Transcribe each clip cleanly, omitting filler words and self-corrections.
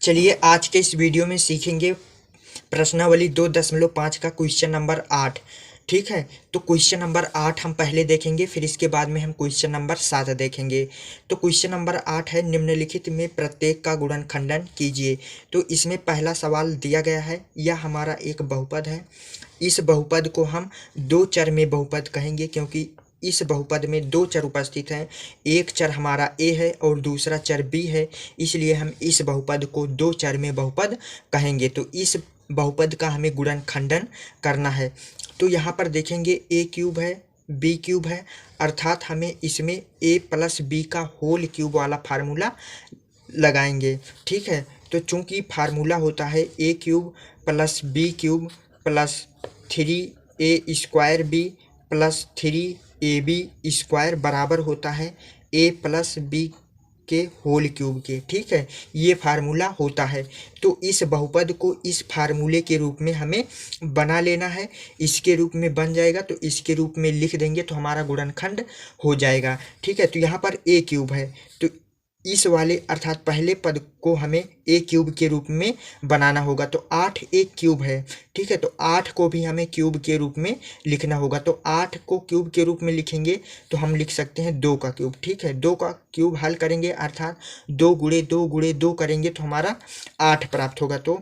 चलिए आज के इस वीडियो में सीखेंगे प्रश्नावली 2.5 का क्वेश्चन नंबर 8। ठीक है, तो क्वेश्चन नंबर 8 हम पहले देखेंगे, फिर इसके बाद में हम क्वेश्चन नंबर 7 देखेंगे। तो क्वेश्चन नंबर 8 है, निम्नलिखित में प्रत्येक का गुणनखंडन कीजिए। तो इसमें पहला सवाल दिया गया है, यह हमारा एक बहुपद है। इस बहुपद को हम दो चर में बहुपद कहेंगे, क्योंकि इस बहुपद में दो चर उपस्थित हैं। एक चर हमारा a है और दूसरा चर b है, इसलिए हम इस बहुपद को दो चर में बहुपद कहेंगे। तो इस बहुपद का हमें गुणनखंडन करना है। तो यहाँ पर देखेंगे a क्यूब है, b क्यूब है, अर्थात हमें इसमें a प्लस बी का होल क्यूब वाला फार्मूला लगाएंगे। ठीक है, तो चूंकि फार्मूला होता है a cube plus b cube plus 3a² b plus 3ab square बराबर होता है a प्लस बी के होल क्यूब के। ठीक है, ये फार्मूला होता है। तो इस बहुपद को इस फार्मूले के रूप में हमें बना लेना है। इसके रूप में बन जाएगा तो इसके रूप में लिख देंगे तो हमारा गुणनखंड हो जाएगा। ठीक है, तो यहाँ पर a क्यूब है, तो इस वाले अर्थात पहले पद को हमें a क्यूब के रूप में बनाना होगा। तो 8 a क्यूब है। ठीक है, तो 8 को भी हमें क्यूब के रूप में लिखना होगा। तो 8 को क्यूब के रूप में लिखेंगे तो हम लिख सकते हैं 2 का क्यूब। ठीक है, 2 का क्यूब हल करेंगे अर्थात 2 गुणे 2 गुणे 2 करेंगे तो हमारा 8 प्राप्त होगा। तो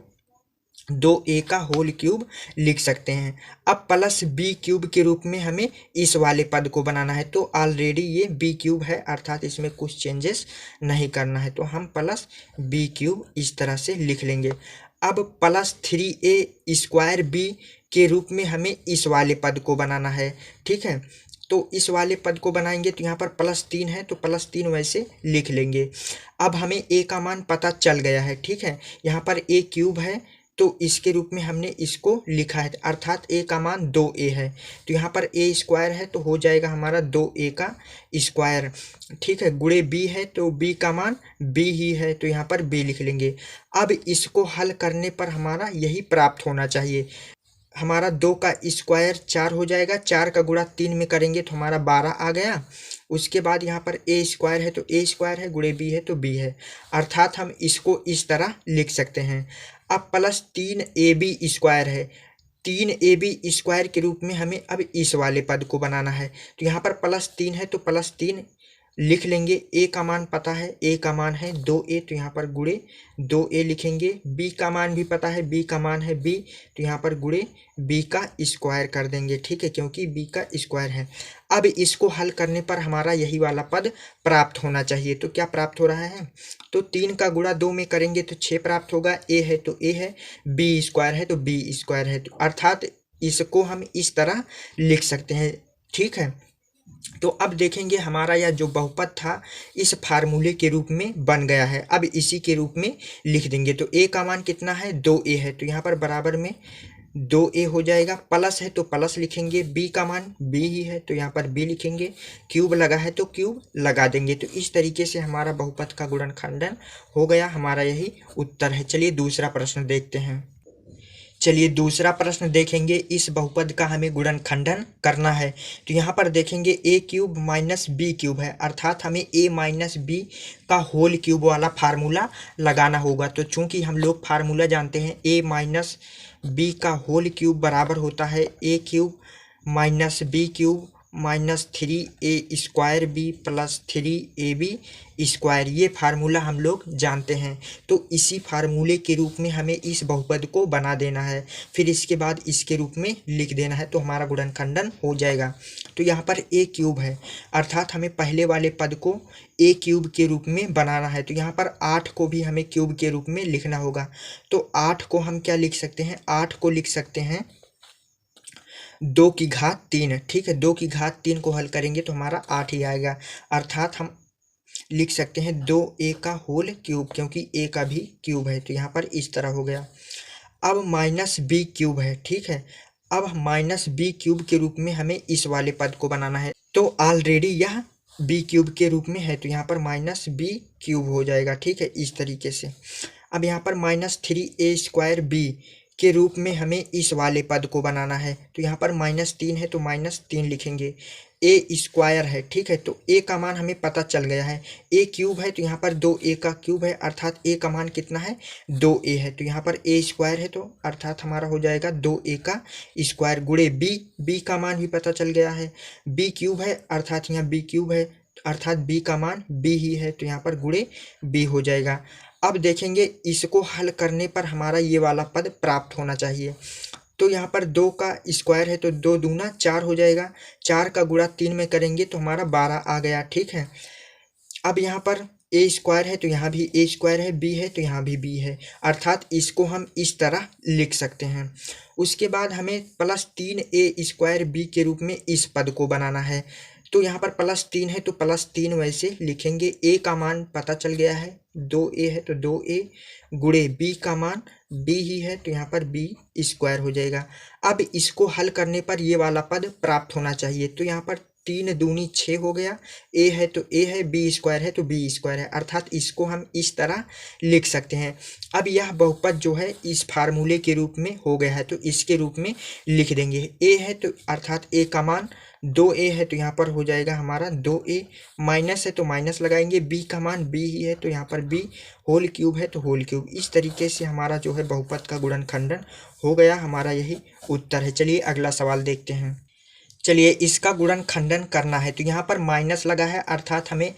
2a का होल क्यूब लिख सकते हैं। अब प्लस बी क्यूब के रूप में हमें इस वाले पद को बनाना है। तो ऑलरेडी ये बी क्यूब है, अर्थात इसमें कुछ चेंजेस नहीं करना है। तो हम प्लस बी क्यूब इस तरह से लिख लेंगे। अब प्लस 3a² b के रूप में हमें इस वाले पद को बनाना है। ठीक है, तो इस वाले पद को बनाएंगे तो यहाँ पर +3 है, तो +3 वैसे लिख लेंगे। अब हमें a का मान पता चल गया है। ठीक है, यहाँ पर a क्यूब है तो इसके रूप में हमने इसको लिखा है, अर्थात a का मान 2a है। तो यहाँ पर a² है तो हो जाएगा हमारा 2a का स्क्वायर। ठीक है, गुणे b है तो b का मान b ही है, तो यहाँ पर b लिख लेंगे। अब इसको हल करने पर हमारा यही प्राप्त होना चाहिए। हमारा 2 का स्क्वायर 4 हो जाएगा, 4 का गुणा 3 में करेंगे तो हमारा 12 आ गया। उसके बाद यहाँ पर a² है तो a² है, गुणे b है तो b है, अर्थात हम इसको इस तरह लिख सकते हैं। अब प्लस 3ab² है, 3ab² के रूप में हमें अब इस वाले पद को बनाना है। तो यहाँ पर +3 है तो +3 लिख लेंगे। a का मान पता है, a का मान है 2a, तो यहाँ पर गुणे 2a लिखेंगे। b का मान भी पता है, b का मान है b, तो यहाँ पर गुणे b का स्क्वायर कर देंगे। ठीक है, क्योंकि b का स्क्वायर है। अब इसको हल करने पर हमारा यही वाला पद प्राप्त होना चाहिए। तो क्या प्राप्त हो रहा है, तो 3 का गुणा 2 में करेंगे तो 6 प्राप्त होगा। a है तो a है, b² है तो b² है, तो अर्थात इसको हम इस तरह लिख सकते हैं। ठीक है, तो अब देखेंगे हमारा यह जो बहुपद था इस फार्मूले के रूप में बन गया है। अब इसी के रूप में लिख देंगे। तो a का मान कितना है, 2a है, तो यहाँ पर बराबर में 2a हो जाएगा। प्लस है तो प्लस लिखेंगे, b का मान b ही है तो यहाँ पर b लिखेंगे। क्यूब लगा है तो क्यूब लगा देंगे। तो इस तरीके से हमारा बहुपद का गुणनखंडन हो गया। हमारा यही उत्तर है। चलिए दूसरा प्रश्न देखते हैं। चलिए दूसरा प्रश्न देखेंगे, इस बहुपद का हमें गुणनखंडन करना है। तो यहाँ पर देखेंगे a cube minus B cube है, अर्थात हमें a माइनस बी का होल क्यूब वाला फार्मूला लगाना होगा। तो चूंकि हम लोग फार्मूला जानते हैं a माइनस बी का होल क्यूब बराबर होता है a cube minus B cube minus 3a² b plus 3ab square, ये फार्मूला हम लोग जानते हैं। तो इसी फार्मूले के रूप में हमें इस बहुपद को बना देना है, फिर इसके बाद इसके रूप में लिख देना है, तो हमारा गुणनखंडन हो जाएगा। तो यहाँ पर a क्यूब है, अर्थात हमें पहले वाले पद को a क्यूब के रूप में बनाना है। तो यहाँ पर 8 को भी हमें क्यूब के रूप में लिखना होगा। तो 8 को हम क्या लिख सकते हैं, 8 को लिख सकते हैं 2 की घात 3। ठीक है, 2 की घात 3 को हल करेंगे तो हमारा 8 ही आएगा, अर्थात हम लिख सकते हैं 2a का होल क्यूब, क्योंकि a का भी क्यूब है। तो यहाँ पर इस तरह हो गया। अब माइनस बी क्यूब है। ठीक है, अब माइनस बी क्यूब के रूप में हमें इस वाले पद को बनाना है। तो ऑलरेडी यह बी क्यूब के रूप में है, तो यहाँ पर माइनस बी क्यूब हो जाएगा। ठीक है, इस तरीके से। अब यहाँ पर -3a² b के रूप में हमें इस वाले पद को बनाना है। तो यहाँ पर -3 है तो -3 लिखेंगे। ए स्क्वायर है, ठीक है, तो ए का मान हमें पता चल गया है। ए क्यूब है तो यहाँ पर 2a का क्यूब है, अर्थात ए का मान कितना है, 2a है। तो यहाँ पर ए स्क्वायर है तो अर्थात हमारा हो जाएगा 2a का स्क्वायर गुणे बी का मान भी पता चल गया है। बी क्यूब है अर्थात यहाँ बी क्यूब है, अर्थात बी का मान बी ही है, तो यहाँ पर गुणे बी हो जाएगा। अब देखेंगे इसको हल करने पर हमारा ये वाला पद प्राप्त होना चाहिए। तो यहाँ पर 2 का स्क्वायर है तो 2 दूना 4 हो जाएगा, 4 का गुणा 3 में करेंगे तो हमारा 12 आ गया, ठीक है। अब यहाँ पर ए स्क्वायर है तो यहाँ भी ए स्क्वायर है, बी है तो यहाँ भी बी है, अर्थात इसको हम इस तरह लिख सकते हैं। उसके बाद हमें +3a स्क्वायर बी के रूप में इस पद को बनाना है। तो यहाँ पर +3 है तो +3 वैसे लिखेंगे। ए का मान पता चल गया है, 2a है तो 2a गुणे बी का मान बी ही है तो यहाँ पर बी स्क्वायर हो जाएगा। अब इसको हल करने पर ये वाला पद प्राप्त होना चाहिए। तो यहाँ पर 3 दूनी 6 हो गया, ए है तो ए है, बी स्क्वायर है तो बी स्क्वायर है, अर्थात इसको हम इस तरह लिख सकते हैं। अब यह बहुपद जो है इस फार्मूले के रूप में हो गया है तो इसके रूप में लिख देंगे। ए है तो अर्थात ए का मान 2a है तो यहाँ पर हो जाएगा हमारा 2a, माइनस है तो माइनस लगाएंगे, b का मान b ही है तो यहाँ पर b होल क्यूब है तो होल क्यूब। इस तरीके से हमारा जो है बहुपद का गुणनखंडन हो गया, हमारा यही उत्तर है। चलिए अगला सवाल देखते हैं। चलिए इसका गुणनखंडन करना है तो यहाँ पर माइनस लगा है, अर्थात हमें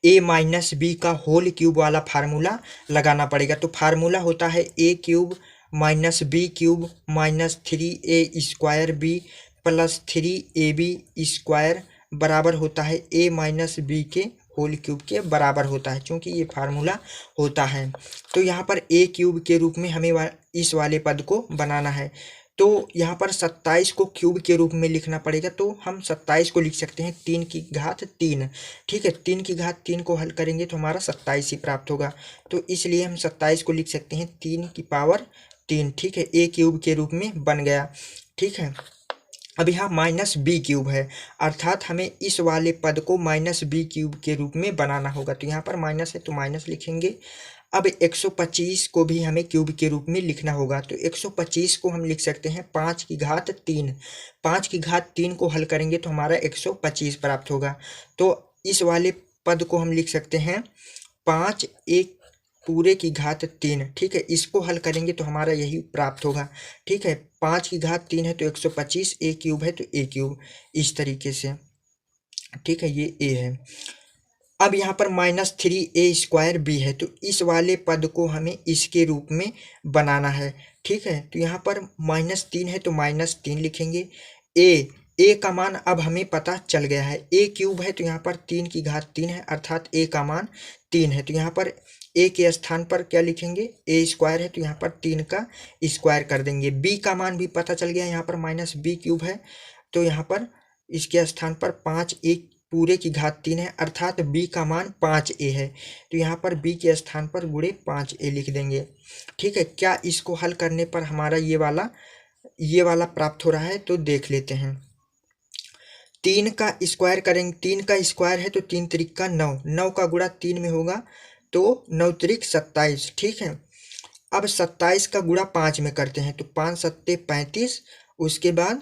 a माइनस बी का होल क्यूब वाला फार्मूला लगाना पड़ेगा। तो फार्मूला होता है a cube minus B cube minus 3a square b plus 3ab square बराबर होता है a माइनस बी के होल क्यूब के बराबर होता है, क्योंकि ये फार्मूला होता है। तो यहाँ पर a क्यूब के रूप में हमें इस वाले पद को बनाना है। तो यहाँ पर 27 को क्यूब के रूप में लिखना पड़ेगा, तो हम 27 को लिख सकते हैं 3 की घात 3, ठीक है। 3 की घात 3 को हल करेंगे तो हमारा 27 ही प्राप्त होगा, तो इसलिए हम 27 को लिख सकते हैं 3 की पावर 3, ठीक है। a क्यूब के रूप में बन गया, ठीक है। अब यहाँ माइनस बी क्यूब है, अर्थात हमें इस वाले पद को माइनस बी क्यूब के रूप में बनाना होगा। तो यहाँ पर माइनस है तो माइनस लिखेंगे। अब 125 को भी हमें क्यूब के रूप में लिखना होगा। तो 125 को हम लिख सकते हैं 5 की घात 3, 5 की घात 3 को हल करेंगे तो हमारा 125 प्राप्त होगा। तो इस वाले पद को हम लिख सकते हैं 5 एक पूरे की घात 3, ठीक है। इसको हल करेंगे तो हमारा यही प्राप्त होगा, ठीक है। 5 की घात 3 है तो 125, a क्यूब है तो a क्यूब, इस तरीके से, ठीक है, ये a है। अब यहाँ पर -3a स्क्वायर b है, तो इस वाले पद को हमें इसके रूप में बनाना है, ठीक है। तो यहाँ पर -3 है तो -3 लिखेंगे। a का मान अब हमें पता चल गया है, a क्यूब है तो यहाँ पर 3 की घात 3 है, अर्थात a का मान 3 है। तो यहाँ पर a के स्थान पर क्या लिखेंगे, a स्क्वायर है तो यहाँ पर 3 का स्क्वायर कर देंगे। b का मान भी पता चल गया, यहाँ पर -b क्यूब है तो यहाँ पर इसके स्थान पर 5a पूरे की घात 3 है, अर्थात b का मान 5a है। तो यहाँ पर b के स्थान पर गुणे 5a लिख देंगे, ठीक है। क्या इसको हल करने पर हमारा ये वाला प्राप्त हो रहा है, तो देख लेते हैं। 3 का स्क्वायर करेंगे, 3 का स्क्वायर है तो 3 त्रिक का 9, 9 का गुणा 3 में होगा तो 9 त्रिक 27, ठीक है। अब 27 का गुणा 5 में करते हैं तो 5 सत्ते 35, उसके बाद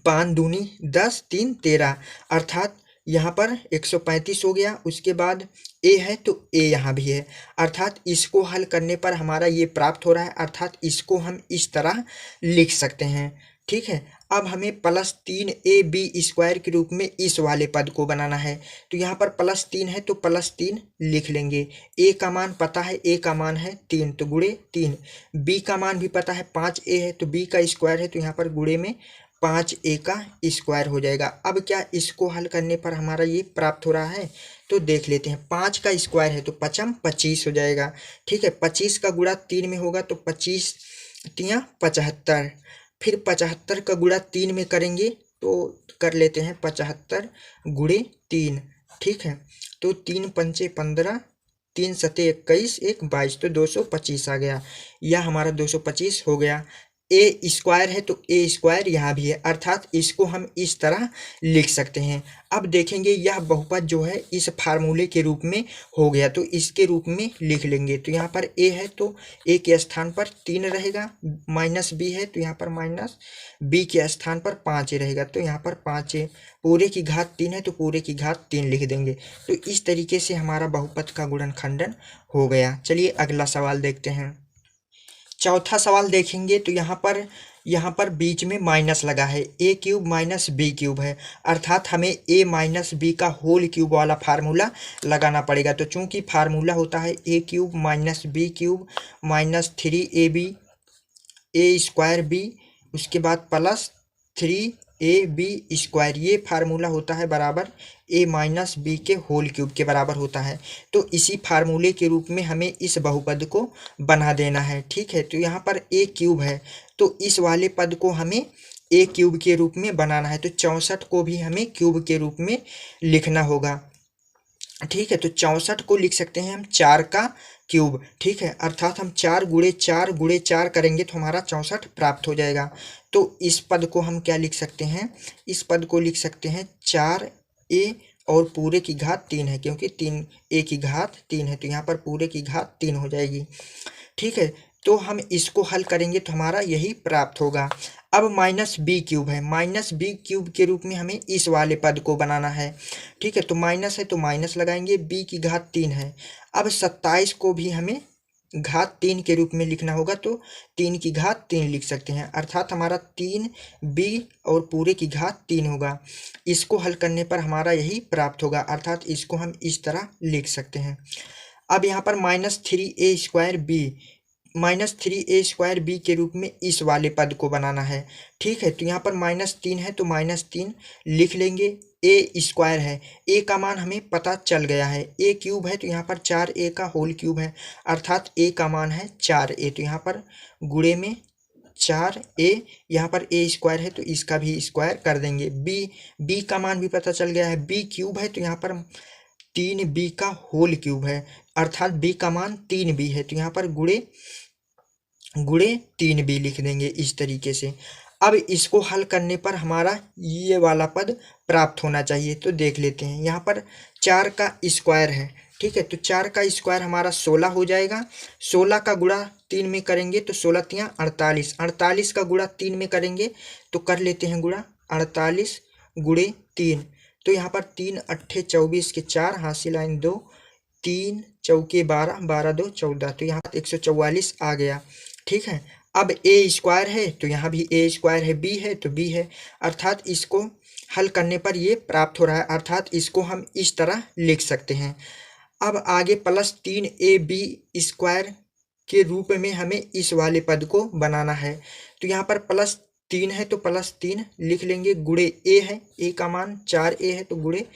5 दूनी 10, 3 13, अर्थात यहाँ पर 135 हो गया। उसके बाद a है तो a यहाँ भी है, अर्थात इसको हल करने पर हमारा ये प्राप्त हो रहा है, अर्थात इसको हम इस तरह लिख सकते हैं, ठीक है। अब हमें +3ab स्क्वायर के रूप में इस वाले पद को बनाना है। तो यहाँ पर +3 है तो +3 लिख लेंगे। a का मान पता है, a का मान है 3 तो गुणे 3, b का मान भी पता है 5a है तो b का स्क्वायर है तो यहाँ पर गुणे में 5a का स्क्वायर हो जाएगा। अब क्या इसको हल करने पर हमारा ये प्राप्त हो रहा है, तो देख लेते हैं। 5 का स्क्वायर है तो 5 25 हो जाएगा, ठीक है। 25 का गुणा 3 में होगा तो 25 तियाँ 75, फिर 75 का गुणा 3 में करेंगे तो कर लेते हैं 75 गुणे 3, ठीक है। तो 3 पंचे 15, 3 सते 21, 1 22, तो 225 आ गया, यह हमारा 225 हो गया। ए स्क्वायर है तो ए स्क्वायर यहाँ भी है, अर्थात इसको हम इस तरह लिख सकते हैं। अब देखेंगे यह बहुपद जो है इस फार्मूले के रूप में हो गया, तो इसके रूप में लिख लेंगे। तो यहाँ पर ए है तो ए के स्थान पर 3 रहेगा, माइनस बी है तो यहाँ पर माइनस बी के स्थान पर 5 रहेगा, तो यहाँ पर 5 पूरे की घात 3 है तो पूरे की घात 3 लिख देंगे। तो इस तरीके से हमारा बहुपद का गुणनखंडन हो गया। चलिए अगला सवाल देखते हैं। चौथा सवाल देखेंगे तो यहाँ पर बीच में माइनस लगा है, A cube minus B cube है, अर्थात हमें ए माइनस बी का होल क्यूब वाला फार्मूला लगाना पड़ेगा। तो चूंकि फार्मूला होता है A cube minus B cube minus 3ab A square B, उसके बाद प्लस 3ab स्क्वायर, ये फार्मूला होता है बराबर ए माइनस बी के होल क्यूब के बराबर होता है। तो इसी फार्मूले के रूप में हमें इस बहुपद को बना देना है, ठीक है। तो यहाँ पर ए क्यूब है तो इस वाले पद को हमें ए क्यूब के रूप में बनाना है, तो 64 को भी हमें क्यूब के रूप में लिखना होगा, ठीक है। तो 64 को लिख सकते हैं हम 4 का क्यूब, ठीक है, अर्थात हम 4 गुणे 4 करेंगे तो हमारा 64 प्राप्त हो जाएगा। तो इस पद को हम क्या लिख सकते हैं, इस पद को लिख सकते हैं 4a और पूरे की घात 3 है, क्योंकि 3a की घात 3 है, तो यहाँ पर पूरे की घात 3 हो जाएगी, ठीक है। तो हम इसको हल करेंगे तो हमारा यही प्राप्त होगा। अब माइनस बी क्यूब है, माइनस बी क्यूब के रूप में हमें इस वाले पद को बनाना है, ठीक है। तो माइनस है तो माइनस लगाएंगे, बी की घात 3 है। अब 27 को भी हमें घात 3 के रूप में लिखना होगा, तो 3 की घात 3 लिख सकते हैं, अर्थात हमारा 3b और पूरे की घात 3 होगा। इसको हल करने पर हमारा यही प्राप्त होगा, अर्थात इसको हम इस तरह लिख सकते हैं। अब यहाँ पर माइनस 3a स्क्वायर बी के रूप में इस वाले पद को बनाना है, ठीक है। तो यहाँ पर -3 है तो -3 लिख लेंगे। ए स्क्वायर है, ए का मान हमें पता चल गया है, ए क्यूब है तो यहाँ पर 4a का होल क्यूब है, अर्थात ए का मान है 4a, तो यहाँ पर गुणे में 4a, यहाँ पर ए स्क्वायर है तो इसका भी स्क्वायर कर देंगे। बी का मान भी पता चल गया है, बी क्यूब है तो यहाँ पर 3b का होल क्यूब है, अर्थात b का मान 3b है, तो यहाँ पर गुणे 3b लिख देंगे इस तरीके से। अब इसको हल करने पर हमारा ये वाला पद प्राप्त होना चाहिए, तो देख लेते हैं। यहाँ पर 4 का स्क्वायर है, ठीक है, तो 4 का स्क्वायर हमारा 16 हो जाएगा। 16 का गुणा 3 में करेंगे तो 16 × 48, 48 का गुणा 3 में करेंगे तो कर लेते हैं गुणा 48 गुणे 3, तो यहाँ पर 3 8 24 के 4 हाथ से लाइन 2, 3 चौके 12, 12 2 14, तो यहाँ 144 आ गया, ठीक है। अब ए स्क्वायर है तो यहाँ भी ए स्क्वायर है, बी है तो बी है, अर्थात इसको हल करने पर ये प्राप्त हो रहा है, अर्थात इसको हम इस तरह लिख सकते हैं। अब आगे +3ab स्क्वायर के रूप में हमें इस वाले पद को बनाना है, तो यहाँ पर +3 है तो +3 लिख लेंगे, गुणे ए है, ए का मान 4a है तो गुणे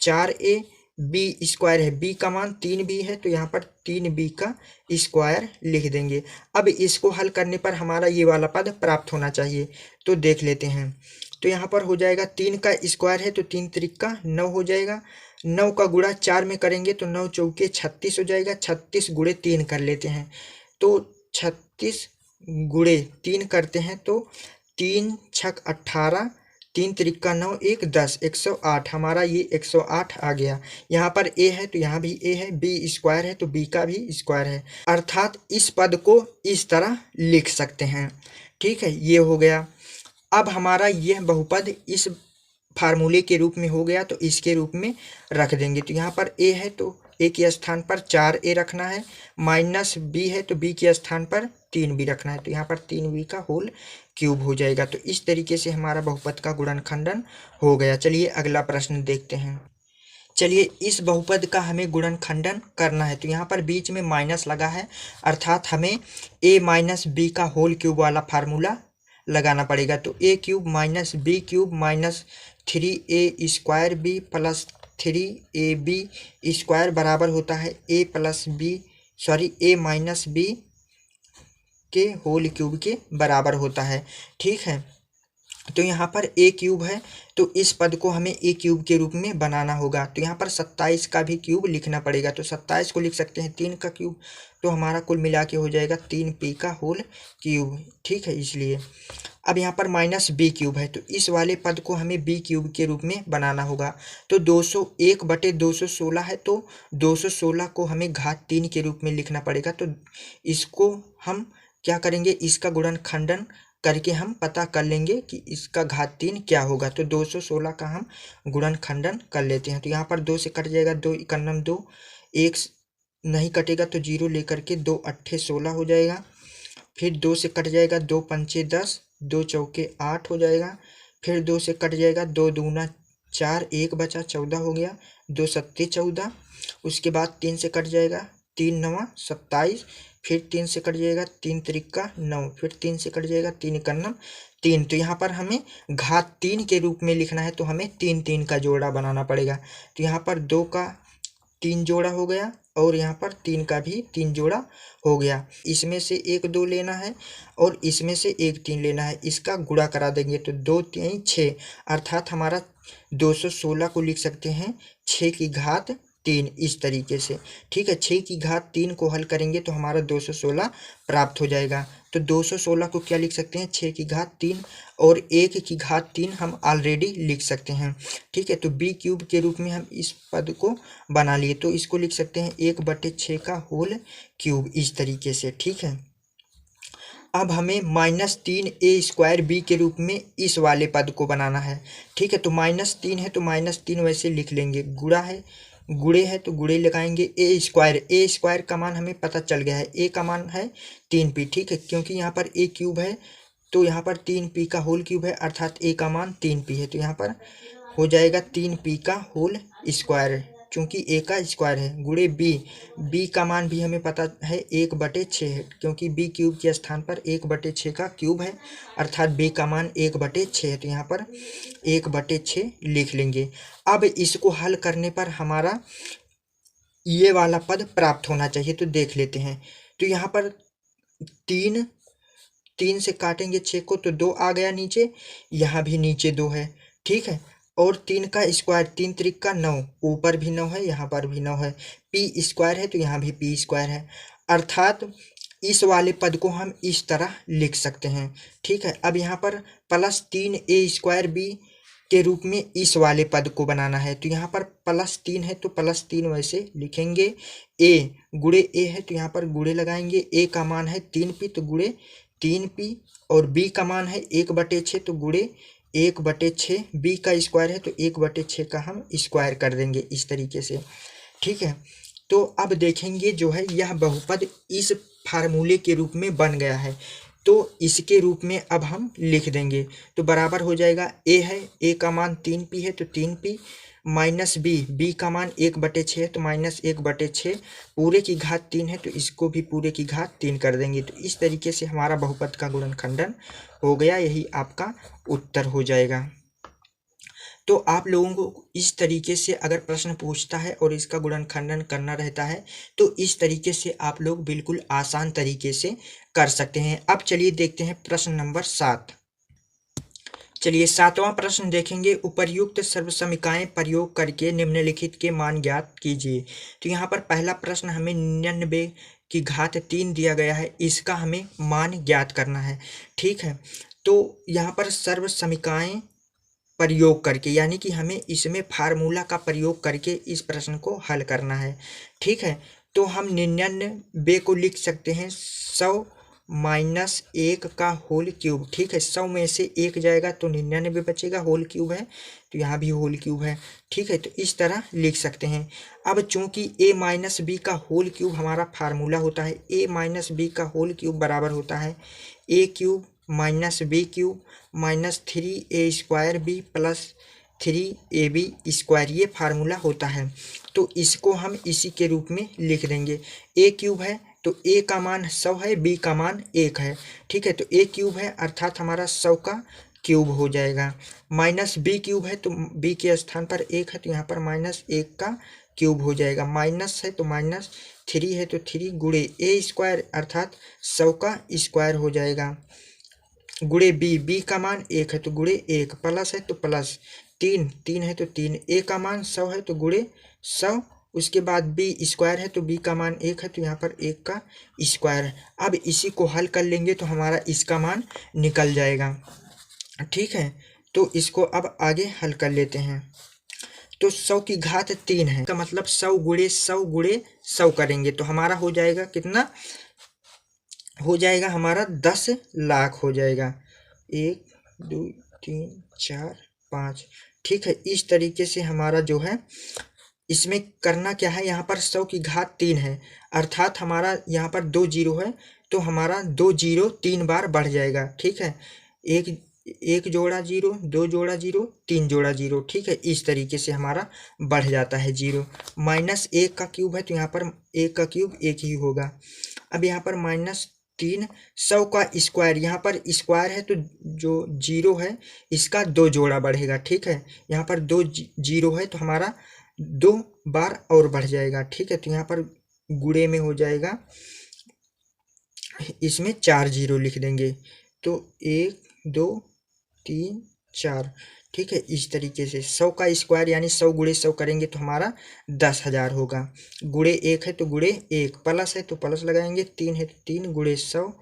4a, बी स्क्वायर है, बी का मान 3b है तो यहाँ पर 3b का स्क्वायर लिख देंगे। अब इसको हल करने पर हमारा ये वाला पद प्राप्त होना चाहिए, तो देख लेते हैं। तो यहाँ पर हो जाएगा 3 का स्क्वायर है तो 3 त्रिका 9 हो जाएगा, 9 का गुणा 4 में करेंगे तो 9 चौके 36 हो जाएगा, 36 गुणे 3 कर लेते हैं, तो 36 गुणे 3 करते हैं तो 3 छक 18, 3 त्रिका 9 1 10, 108, हमारा ये 108 आ गया। यहाँ पर ए है तो यहाँ भी ए है, बी स्क्वायर है तो बी का भी स्क्वायर है, अर्थात इस पद को इस तरह लिख सकते हैं, ठीक है, ये हो गया। अब हमारा यह बहुपद इस फार्मूले के रूप में हो गया, तो इसके रूप में रख देंगे। तो यहाँ पर ए है तो ए के स्थान पर 4a रखना है, -b है तो b के स्थान पर 3b रखना है, तो यहाँ पर 3b का होल क्यूब हो जाएगा। तो इस तरीके से हमारा बहुपद का गुणनखंडन हो गया। चलिए अगला प्रश्न देखते हैं। चलिए इस बहुपद का हमें गुणनखंडन करना है, तो यहाँ पर बीच में माइनस लगा है, अर्थात हमें a माइनस बी का होल क्यूब वाला फार्मूला लगाना पड़ेगा। तो a cube minus B cube minus 3a square b plus 3ab square बराबर होता है a माइनस बी के होल क्यूब के बराबर होता है, ठीक है। तो यहाँ पर ए क्यूब है, तो इस पद को हमें ए क्यूब के रूप में बनाना होगा। तो यहाँ पर 27 का भी क्यूब लिखना पड़ेगा। तो 27 को लिख सकते हैं 3 का क्यूब, तो हमारा कुल मिला के हो जाएगा 3p का होल क्यूब। ठीक है, इसलिए अब यहाँ पर माइनस बी क्यूब है, तो इस वाले पद को हमें बी क्यूब के रूप में बनाना होगा। तो 201/216 है, तो 216 को हमें घात 3 के रूप में लिखना पड़ेगा। तो इसको हम क्या करेंगे, इसका गुणनखंडन करके हम पता कर लेंगे कि इसका घात 3 क्या होगा। तो 216 का हम गुणनखंडन कर लेते हैं। तो यहाँ पर 2 से कट जाएगा, 2 इकन्नम 2, 1 नहीं कटेगा तो 0 लेकर के 2 अट्ठे 16 हो जाएगा। फिर 2 से कट जाएगा, 2 पंचे 10, 2 चौके 8 हो जाएगा। फिर 2 से कट जाएगा, 2 दूना 4, 1 बचा 14 हो गया, 2 सत्ते 14। उसके बाद 3 से कट जाएगा, 3 नवा 27। फिर 3 से कट जाएगा, 3 त्रिका 9। फिर 3 से कट जाएगा, 3 इकन्नम 3। तो यहाँ पर हमें घात 3 के रूप में लिखना है, तो हमें 3 3 का जोड़ा बनाना पड़ेगा। तो यहाँ पर 2 का 3 जोड़ा हो गया और यहाँ पर 3 का भी 3 जोड़ा हो गया। इसमें से एक 2 लेना है और इसमें से एक 3 लेना है, इसका गुणा करा देंगे तो 2 3 6, अर्थात हमारा 216 को लिख सकते हैं 6 की घात 3 इस तरीके से। ठीक है, 6 की घात 3 को हल करेंगे तो हमारा 216 प्राप्त हो जाएगा। तो 216 को क्या लिख सकते हैं, 6 की घात 3 और 1 की घात 3 हम ऑलरेडी लिख सकते हैं। ठीक है, तो बी क्यूब के रूप में हम इस पद को बना लिए, तो इसको लिख सकते हैं 1/6 का होल क्यूब इस तरीके से। ठीक है, अब हमें -3a² बी के रूप में इस वाले पद को बनाना है। ठीक है, तो -3 है तो -3 वैसे लिख लेंगे, गुणे है तो गुणे लगाएंगे। ए स्क्वायर का मान हमें पता चल गया है, ए का मान है 3p। ठीक है, क्योंकि यहाँ पर ए क्यूब है तो यहाँ पर 3p का होल क्यूब है, अर्थात ए का मान 3p है। तो यहाँ पर हो जाएगा 3p का होल स्क्वायर, क्योंकि ए का स्क्वायर है, गुणे बी का मान भी हमें पता है 1/6 है, क्योंकि बी क्यूब के स्थान पर 1/6 का क्यूब है, अर्थात बी का मान 1/6 है। तो यहाँ पर 1/6 लिख लेंगे। अब इसको हल करने पर हमारा ये वाला पद प्राप्त होना चाहिए, तो देख लेते हैं। तो यहाँ पर 3 से काटेंगे 6 को तो 2 आ गया नीचे, यहाँ भी नीचे 2 है। ठीक है, और 3 का स्क्वायर, 3 त्रिका 9, ऊपर भी 9 है यहाँ पर भी 9 है। पी स्क्वायर है तो यहाँ भी पी स्क्वायर है, अर्थात इस वाले पद को हम इस तरह लिख सकते हैं। ठीक है, अब यहाँ पर +3a² बी के रूप में इस वाले पद को बनाना है। तो यहाँ पर +3 है तो +3 वैसे लिखेंगे। ए गुणे ए है तो यहाँ पर गुणे लगाएंगे, ए का मान है 3p तो गुणे 3p, और बी का मान है 1/6 तो गुणे 1/6, बी का स्क्वायर है तो 1/6 का हम स्क्वायर कर देंगे इस तरीके से। ठीक है, तो अब देखेंगे जो है यह बहुपद इस फार्मूले के रूप में बन गया है, तो इसके रूप में अब हम लिख देंगे। तो बराबर हो जाएगा, ए है, ए का मान 3p है तो 3p, माइनस बी का मान 1/6 है तो -1/6, पूरे की घात 3 है तो इसको भी पूरे की घात 3 कर देंगे। तो इस तरीके से हमारा बहुपद का गुणनखंडन हो गया, यही आपका उत्तर हो जाएगा। तो आप लोगों को इस तरीके से अगर प्रश्न पूछता है और इसका गुणनखंडन करना रहता है तो इस तरीके से आप लोग बिल्कुल आसान तरीके से कर सकते हैं। अब चलिए देखते हैं प्रश्न नंबर 7। चलिए 7वां प्रश्न देखेंगे, उपर्युक्त सर्वसमीकाएं प्रयोग करके निम्नलिखित के मान ज्ञात कीजिए। तो यहाँ पर पहला प्रश्न हमें 99 की घात 3 दिया गया है, इसका हमें मान ज्ञात करना है। ठीक है, तो यहाँ पर सर्वसमीकाएं प्रयोग करके, यानी कि हमें इसमें फार्मूला का प्रयोग करके इस प्रश्न को हल करना है। ठीक है, तो हम 99 को लिख सकते हैं 100 - 1 का होल क्यूब। ठीक है, 100 में से 1 जाएगा तो 99 बचेगा, होल क्यूब है तो यहाँ भी होल क्यूब है। ठीक है, तो इस तरह लिख सकते हैं। अब चूंकि a - b का होल क्यूब हमारा फार्मूला होता है, a - b का होल क्यूब बराबर होता है a cube -b cube -3a² b + 3ab², ये फार्मूला होता है। तो इसको हम इसी के रूप में लिख देंगे। a क्यूब है तो a का मान 100 है, b का मान 1 है। ठीक है, तो a क्यूब है अर्थात हमारा 100 का क्यूब हो जाएगा, -b क्यूब है तो b के स्थान पर 1 है तो यहाँ पर -1 का क्यूब हो जाएगा, माइनस है तो -3 है तो 3 गुणे a² अर्थात 100 का स्क्वायर हो जाएगा। गुणे बी, बी का मान 1 है तो गुणे 1, प्लस है तो प्लस 3, 3 है तो 3, ए का मान 100 है तो गुणे 100, उसके बाद बी स्क्वायर है तो बी का मान 1 है तो यहाँ पर 1 का स्क्वायर है। अब इसी को हल कर लेंगे तो हमारा इसका मान निकल जाएगा। ठीक है, तो इसको अब आगे हल कर लेते हैं। तो 100 की घात 3 है, का मतलब 100 गुणे 100 गुणे 100 करेंगे तो हमारा हो जाएगा कितना, हो जाएगा हमारा 10 लाख हो जाएगा। 1 2 3 4 5। ठीक है, इस तरीके से हमारा जो है इसमें करना क्या है, यहाँ पर 100 की घात 3 है, अर्थात हमारा यहाँ पर 2 जीरो है तो हमारा 2 जीरो 3 बार बढ़ जाएगा। ठीक है, एक जोड़ा जीरो, 2 जोड़ा जीरो, 3 जोड़ा जीरो। ठीक है, इस तरीके से हमारा बढ़ जाता है जीरो। माइनस 1 का क्यूब है तो यहाँ पर 1 का क्यूब 1 ही होगा। अब यहाँ पर -3, 100 का स्क्वायर, यहाँ पर स्क्वायर है तो जो जीरो है इसका 2 जोड़ा बढ़ेगा। ठीक है, यहाँ पर 2 जीरो है तो हमारा 2 बार और बढ़ जाएगा। ठीक है, तो यहाँ पर गुणे में हो जाएगा, इसमें 4 जीरो लिख देंगे तो 1 2 3 4। ठीक है, इस तरीके से 100 का स्क्वायर यानी 100 गुणे 100 करेंगे तो हमारा 10,000 होगा। गुणे 1 है तो गुणे 1, प्लस है तो प्लस लगाएंगे, 3 है तो 3 गुणे 100,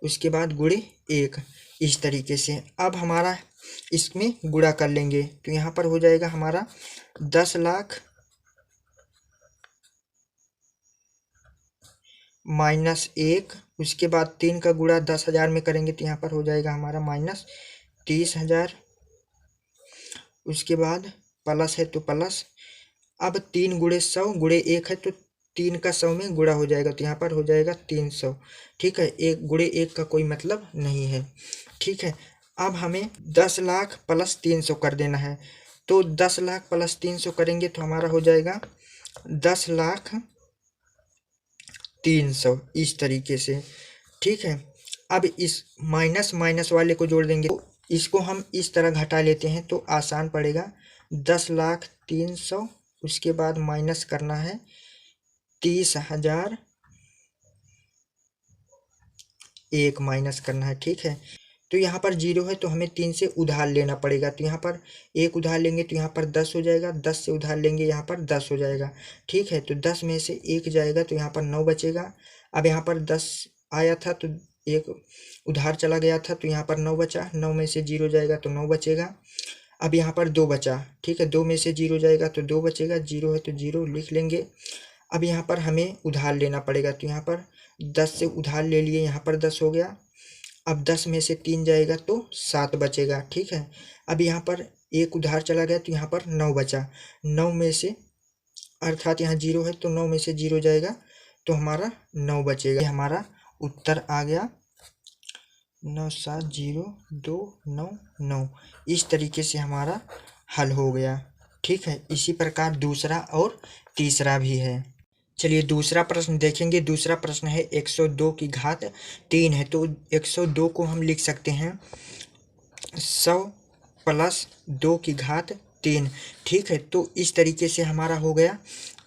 उसके बाद गुणे 1। इस तरीके से अब हमारा इसमें गुणा कर लेंगे तो यहाँ पर हो जाएगा हमारा 10 लाख -1, उसके बाद 3 का गुणा 10,000 में करेंगे तो यहाँ पर हो जाएगा हमारा -30,000, उसके बाद प्लस है तो प्लस। अब 3 गुणे 100 गुणे 1 है तो 3 का 100 में गुणा हो जाएगा तो यहाँ पर हो जाएगा 300। ठीक है, 1 गुणे 1 का कोई मतलब नहीं है। ठीक है, अब हमें 10 लाख प्लस 300 कर देना है तो 10 लाख प्लस 300 करेंगे तो हमारा हो जाएगा 10 लाख 300, इस तरीके से। ठीक है, अब इस माइनस माइनस वाले को जोड़ देंगे तो इसको हम इस तरह घटा लेते हैं तो आसान पड़ेगा। 10 लाख 300, उसके बाद माइनस करना है 30,000, 1 माइनस करना है। ठीक है, तो यहाँ पर जीरो है तो हमें 3 से उधार लेना पड़ेगा तो यहाँ पर 1 उधार लेंगे तो यहाँ पर 10 हो जाएगा, 10 से उधार लेंगे यहाँ पर 10 हो जाएगा। ठीक है, तो 10 में से 1 जाएगा तो यहाँ पर 9 बचेगा। अब यहाँ पर 10 आया था तो 1 उधार चला गया था तो यहाँ पर 9 बचा, 9 में से 0 जाएगा तो 9 बचेगा। अब यहाँ पर 2 बचा। ठीक है, 2 में से 0 जाएगा तो 2 बचेगा, 0 है तो 0 लिख लेंगे। अब यहाँ पर हमें उधार लेना पड़ेगा तो यहाँ पर 10 से उधार ले लिए, यहाँ पर 10 हो गया। अब 10 में से 3 जाएगा तो 7 बचेगा। ठीक है, अब यहाँ पर 1 उधार चला गया तो यहाँ पर 9 बचा, 9 में से अर्थात यहाँ 0 है तो 9 में से 0 जाएगा तो हमारा 9 बचेगा। हमारा उत्तर आ गया 970299। इस तरीके से हमारा हल हो गया। ठीक है, इसी प्रकार दूसरा और तीसरा भी है। चलिए दूसरा प्रश्न देखेंगे। दूसरा प्रश्न है 102 की घात 3 है तो 102 को हम लिख सकते हैं 100 प्लस 2 की घात 3। ठीक है, तो इस तरीके से हमारा हो गया।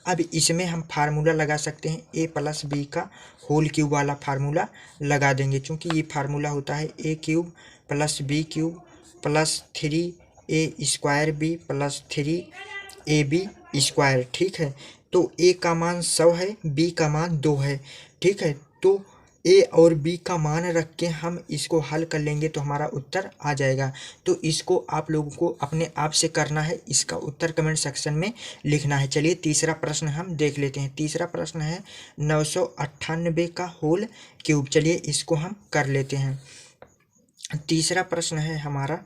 अब इसमें हम फार्मूला लगा सकते हैं, a प्लस बी का होल क्यूब वाला फार्मूला लगा देंगे, क्योंकि ये फार्मूला होता है a cube plus b cube plus 3a square b plus 3ab square. ठीक है, तो a का मान 100 है, b का मान 2 है। ठीक है, तो a और b का मान रख के हम इसको हल कर लेंगे तो हमारा उत्तर आ जाएगा। तो इसको आप लोगों को अपने आप से करना है, इसका उत्तर कमेंट सेक्शन में लिखना है। चलिए तीसरा प्रश्न हम देख लेते हैं। तीसरा प्रश्न है 998 का होल क्यूब। चलिए इसको हम कर लेते हैं। तीसरा प्रश्न है हमारा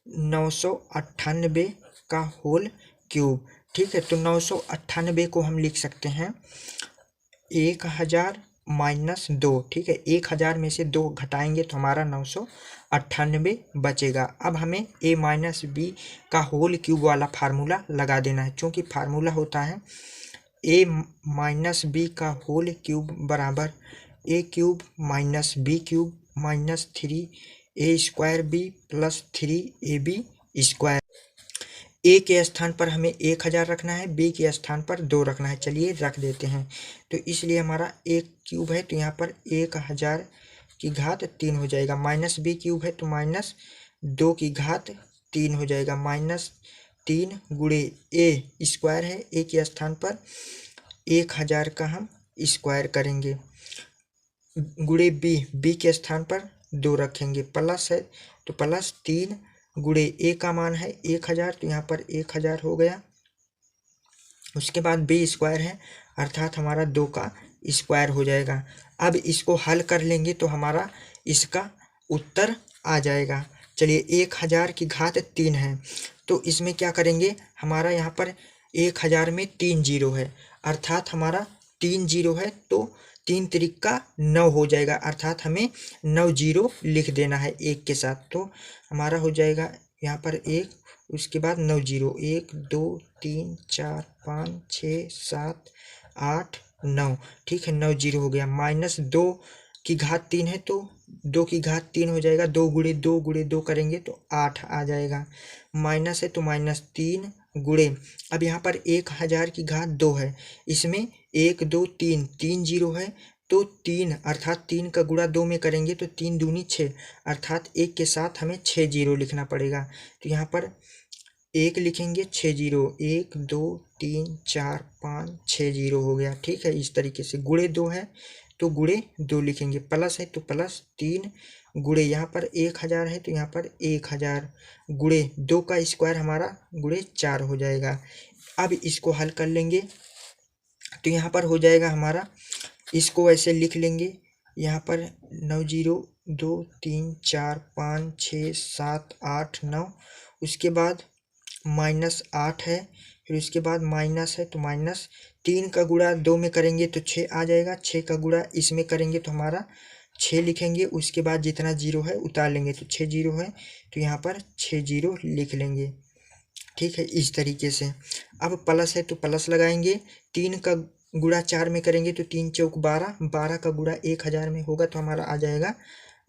998 का होल क्यूब। ठीक है, तो 998 को हम लिख सकते हैं 1000 माइनस 2। ठीक है, 1000 में से 2 घटाएंगे तो हमारा 998 बचेगा। अब हमें a माइनस बी का होल क्यूब वाला फार्मूला लगा देना है, क्योंकि फार्मूला होता है a माइनस बी का होल क्यूब बराबर a cube minus B cube minus 3a square b plus 3ab square. a के स्थान पर हमें 1000 रखना है, b के स्थान पर 2 रखना है। चलिए रख देते हैं। तो इसलिए हमारा a क्यूब है तो यहाँ पर 1000 की घात 3 हो जाएगा। माइनस बी क्यूब है तो माइनस 2 की घात 3 हो जाएगा। माइनस 3 गुणे ए स्क्वायर है, ए के स्थान पर 1000 का हम स्क्वायर करेंगे, गुणे बी, बी के स्थान पर 2 रखेंगे, प्लस है तो प्लस 3 गुणे ए का मान है 1000 तो यहाँ पर 1000 हो गया। उसके बाद बी स्क्वायर है अर्थात हमारा 2 का स्क्वायर हो जाएगा। अब इसको हल कर लेंगे तो हमारा इसका उत्तर आ जाएगा। चलिए 1000 की घात 3 है तो इसमें क्या करेंगे, हमारा यहाँ पर 1000 में 3 जीरो है अर्थात हमारा 3 जीरो है तो 3 त्रिका 9 हो जाएगा अर्थात हमें 9 जीरो लिख देना है एक के साथ। तो हमारा हो जाएगा यहाँ पर 1, उसके बाद 9 जीरो, 1 2 3 4 5 6 7 8 9, ठीक है 9 जीरो हो गया। माइनस 2 की घात 3 है तो 2 की घात 3 हो जाएगा, 2 गुणे 2 करेंगे तो 8 आ जाएगा। माइनस है तो माइनस 3 गुणे, अब यहाँ पर 1000 की घात 2 है, इसमें 1 2 3 3 जीरो है तो 3 अर्थात 3 का गुणा 2 में करेंगे तो 3 दूनी 6 अर्थात 1 के साथ हमें 6 जीरो लिखना पड़ेगा। तो यहाँ पर 1 लिखेंगे, 6 जीरो, 1 2 3 4 5 6 जीरो हो गया, ठीक है। इस तरीके से गुणे 2 है तो गुणे 2 लिखेंगे, प्लस है तो प्लस 3 गुणे यहाँ पर 1000 है तो यहाँ पर 1000 गुणे 2 का स्क्वायर हमारा गुणे 4 हो जाएगा। अब इसको हल कर लेंगे तो यहाँ पर हो जाएगा हमारा, इसको ऐसे लिख लेंगे, यहाँ पर 9 जीरो 2 3 4 5 6 7 8 9, उसके बाद माइनस 8 है, फिर उसके बाद माइनस है तो माइनस 3 का गुणा 2 में करेंगे तो 6 आ जाएगा, 6 का गुणा इसमें करेंगे तो हमारा 6 लिखेंगे, उसके बाद जितना जीरो है उतार लेंगे तो 6 जीरो है तो यहाँ पर 6 जीरो लिख लेंगे, ठीक है। इस तरीके से अब प्लस है तो प्लस लगाएंगे, 3 का गुणा 4 में करेंगे तो 3 चौक 12, 12 का गुणा 1000 में होगा तो हमारा आ जाएगा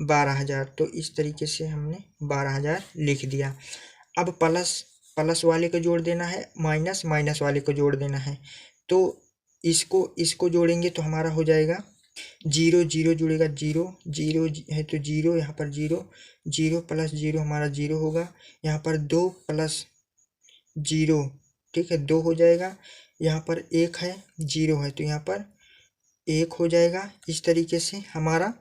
12000। तो इस तरीके से हमने 12000 लिख दिया। अब प्लस वाले को जोड़ देना है, माइनस वाले को जोड़ देना है, तो इसको जोड़ेंगे तो हमारा हो जाएगा 0 0 जुड़ेगा, 0 0 है तो 0, यहाँ पर 0 0 प्लस 0 हमारा 0 होगा, यहाँ पर 2 प्लस 0, ठीक है 2 हो जाएगा, यहाँ पर 1 है 0 है तो यहाँ पर 1 हो जाएगा। इस तरीके से हमारा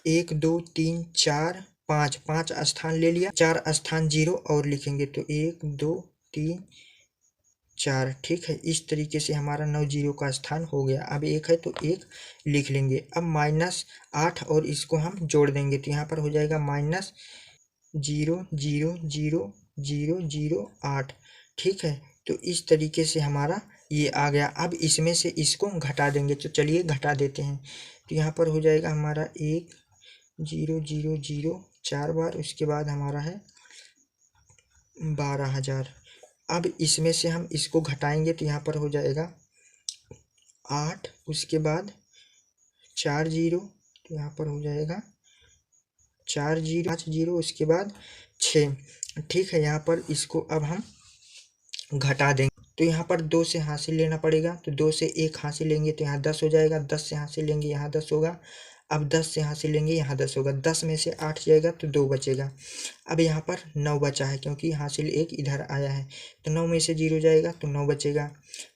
1 2 3 4 5 5 स्थान ले लिया, 4 स्थान 0 और लिखेंगे तो 1 2 3 4, ठीक है। इस तरीके से हमारा 9 जीरो का स्थान हो गया। अब 1 है तो 1 लिख लेंगे। अब माइनस 8 और इसको हम जोड़ देंगे तो यहाँ पर हो जाएगा माइनस 0 0 0 0 0 8, ठीक है। तो इस तरीके से हमारा ये आ गया। अब इसमें से इसको घटा देंगे तो चलिए घटा देते हैं। तो यहाँ पर हो जाएगा हमारा 1 0 0 0 4 बार, उसके बाद हमारा है 12000। अब इसमें से हम इसको घटाएंगे तो यहाँ पर हो जाएगा 8, उसके बाद 4 जीरो तो यहाँ पर हो जाएगा 4 जीरो 5 जीरो, उसके बाद 6, ठीक है। यहाँ पर इसको अब हम घटा देंगे तो यहाँ पर 2 से हासिल लेना पड़ेगा, तो 2 से 1 हासिल लेंगे तो यहाँ 10 हो जाएगा, 10 से हासिल लेंगे यहाँ 10 होगा, अब 10 से हासिल लेंगे यहाँ 10 होगा, 10 में से 8 जाएगा तो 2 बचेगा। अब यहाँ पर 9 बचा है क्योंकि हासिल 1 इधर आया है, तो 9 में से 0 जाएगा तो 9 बचेगा,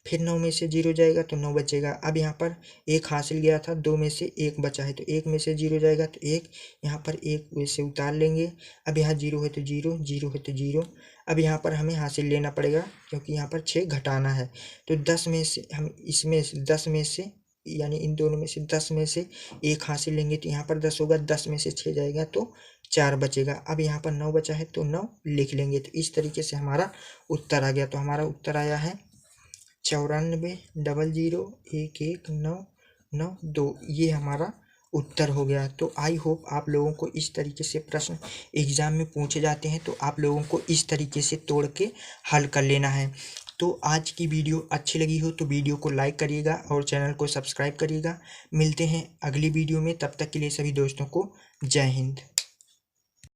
फिर 9 में से 0 जाएगा तो 9 बचेगा। अब यहाँ पर 1 हासिल गया था, 2 में से 1 बचा है तो 1 में से 0 जाएगा तो 1, यहाँ पर 1 वैसे उतार लेंगे। अब यहाँ 0 है तो 0, 0 है तो 0। अब यहाँ पर हमें हासिल लेना पड़ेगा क्योंकि यहाँ पर 6 घटाना है, तो 10 में से हम इसमें 10 में से यानी इन दोनों में से 10 में से 1 हासिल लेंगे तो यहाँ पर 10 होगा, 10 में से 6 जाएगा तो 4 बचेगा। अब यहाँ पर 9 बचा है तो 9 लिख लेंगे। तो इस तरीके से हमारा उत्तर आ गया। तो हमारा उत्तर आया है 94,00,11,992, ये हमारा उत्तर हो गया। तो आई होप आप लोगों को इस तरीके से प्रश्न एग्जाम में पूछे जाते हैं तो आप लोगों को इस तरीके से तोड़ के हल कर लेना है। तो आज की वीडियो अच्छी लगी हो तो वीडियो को लाइक करिएगा और चैनल को सब्सक्राइब करिएगा। मिलते हैं अगली वीडियो में, तब तक के लिए सभी दोस्तों को जय हिंद।